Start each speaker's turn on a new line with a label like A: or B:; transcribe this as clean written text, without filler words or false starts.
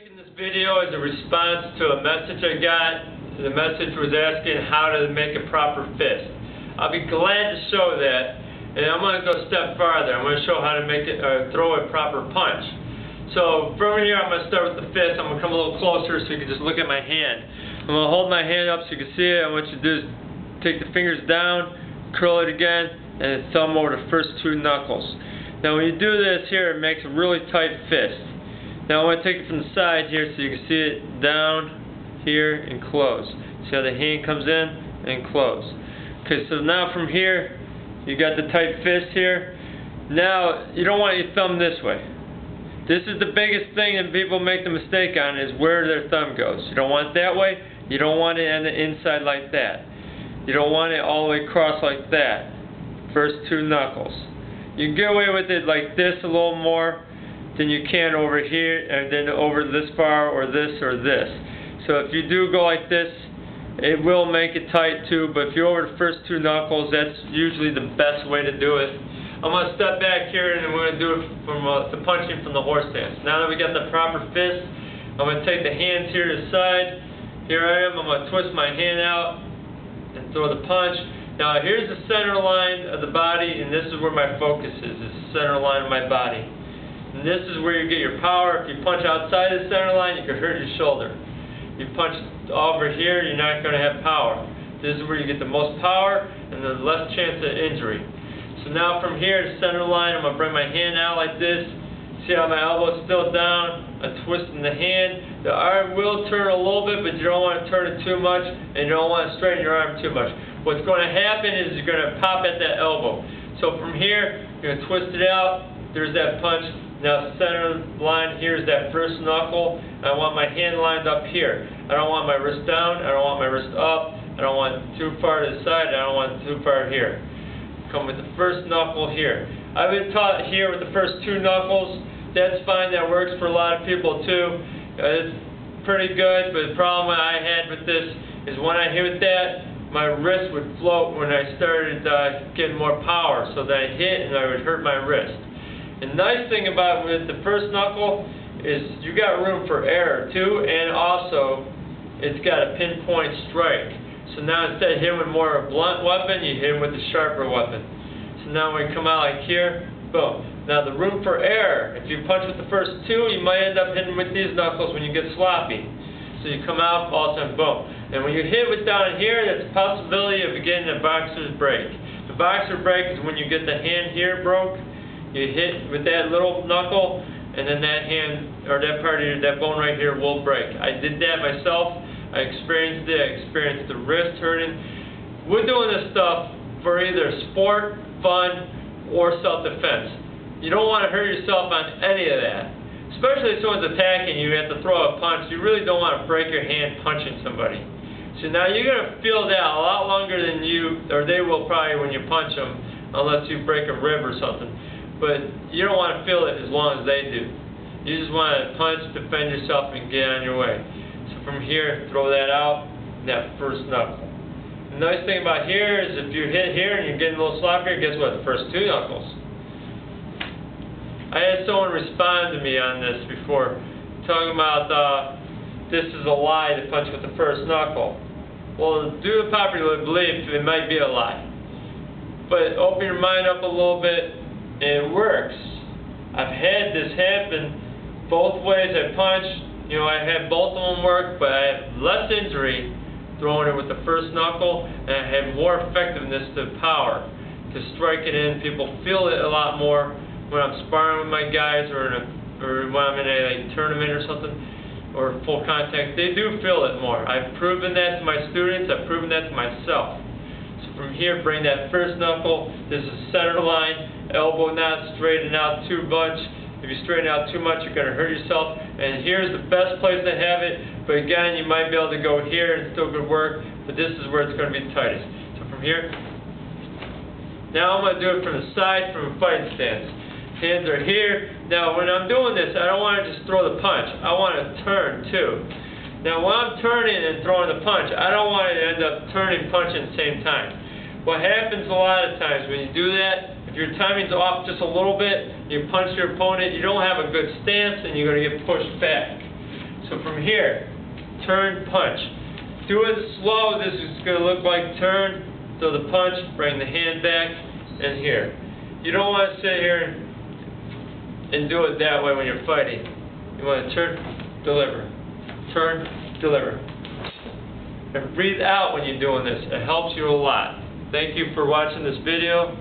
A: Making this video is a response to a message I got. The message was asking how to make a proper fist. I'll be glad to show that, and I'm going to go a step farther. I'm going to show how to make it, throw a proper punch. So from here, I'm going to start with the fist. I'm going to come a little closer so you can just look at my hand. I'm going to hold my hand up so you can see it. I want you to do is take the fingers down, curl it again, and then thumb over the first two knuckles. Now when you do this here, it makes a really tight fist. Now I want to take it from the side here so you can see it down here and close. See how the hand comes in and close. Okay, so now from here you got the tight fist here. Now you don't want your thumb this way. This is the biggest thing that people make the mistake on, is where their thumb goes. You don't want it that way. You don't want it on the inside like that. You don't want it all the way across like that. First two knuckles. You can get away with it like this a little more than you can over here, and then over this far, or this, or this. So if you do go like this, it will make it tight too, but if you're over the first two knuckles, that's usually the best way to do it. I'm going to step back here and we're going to do it from the punching from the horse stance. Now that we got the proper fist, I'm going to take the hands here to the side. Here I am, I'm going to twist my hand out and throw the punch. Now here's the center line of the body, and this is where my focus is the center line of my body. And this is where you get your power. If you punch outside the center line, you can hurt your shoulder. You punch over here, you're not going to have power. This is where you get the most power and the less chance of injury. So now from here, the center line, I'm going to bring my hand out like this. See how my elbow is still down? I'm twisting the hand. The arm will turn a little bit, but you don't want to turn it too much, and you don't want to straighten your arm too much. What's going to happen is you're going to pop at that elbow. So from here, you're going to twist it out. There's that punch. Now center line here is that first knuckle. I want my hand lined up here. I don't want my wrist down. I don't want my wrist up. I don't want it too far to the side. I don't want it too far here. Come with the first knuckle here. I've been taught here with the first two knuckles. That's fine. That works for a lot of people too. It's pretty good, but the problem I had with this is when I hit that, my wrist would float when I started getting more power. So that I hit and I would hurt my wrist. The nice thing about with the first knuckle is you got room for error too, and also it's got a pinpoint strike. So now instead of hitting with more of a blunt weapon, you hit with a sharper weapon. So now when we come out like here, boom. Now the room for error, if you punch with the first two, you might end up hitting with these knuckles when you get sloppy. So you come out, all of a sudden, boom. And when you hit with down here, there's a possibility of getting a boxer's break. The boxer break is when you get the hand here broke. You hit with that little knuckle, and then that hand, or that part of your, that bone right here will break. I did that myself. I experienced it. I experienced the wrist hurting. We're doing this stuff for either sport, fun, or self-defense. You don't want to hurt yourself on any of that. Especially if someone's attacking you, you have to throw a punch. You really don't want to break your hand punching somebody. So now you're going to feel that a lot longer than you, or they will probably when you punch them, unless you break a rib or something. But you don't want to feel it as long as they do. You just want to punch, defend yourself, and get on your way. So from here, throw that out, that first knuckle. The nice thing about here is if you hit here and you're getting a little sloppier, guess what? The first two knuckles. I had someone respond to me on this before, talking about this is a lie to punch with the first knuckle. Well, due to popular belief, it might be a lie. But open your mind up a little bit. It works. I've had this happen both ways. I punch, I had both of them work, but I have less injury throwing it with the first knuckle, and I have more effectiveness to power to strike it in. People feel it a lot more when I'm sparring with my guys, or when I'm in a tournament or something, or full contact. They do feel it more. I've proven that to my students. I've proven that to myself. So from here, bring that first knuckle. This is center line. Elbow not straighten out too much. If you straighten out too much, you're going to hurt yourself. And here's the best place to have it. But again, you might be able to go here and still could work. But this is where it's going to be tightest. So from here. Now I'm going to do it from the side, from a fighting stance. Hands are here. Now when I'm doing this, I don't want to just throw the punch. I want to turn too. Now when I'm turning and throwing the punch, I don't want to end up turning and punching at the same time. What happens a lot of times when you do that, if your timing's off just a little bit, you punch your opponent, you don't have a good stance, and you're going to get pushed back. So from here, turn, punch. Do it slow. This is going to look like turn. So the punch, bring the hand back, and here. You don't want to sit here and do it that way when you're fighting. You want to turn, deliver. Turn, deliver. And breathe out when you're doing this. It helps you a lot. Thank you for watching this video.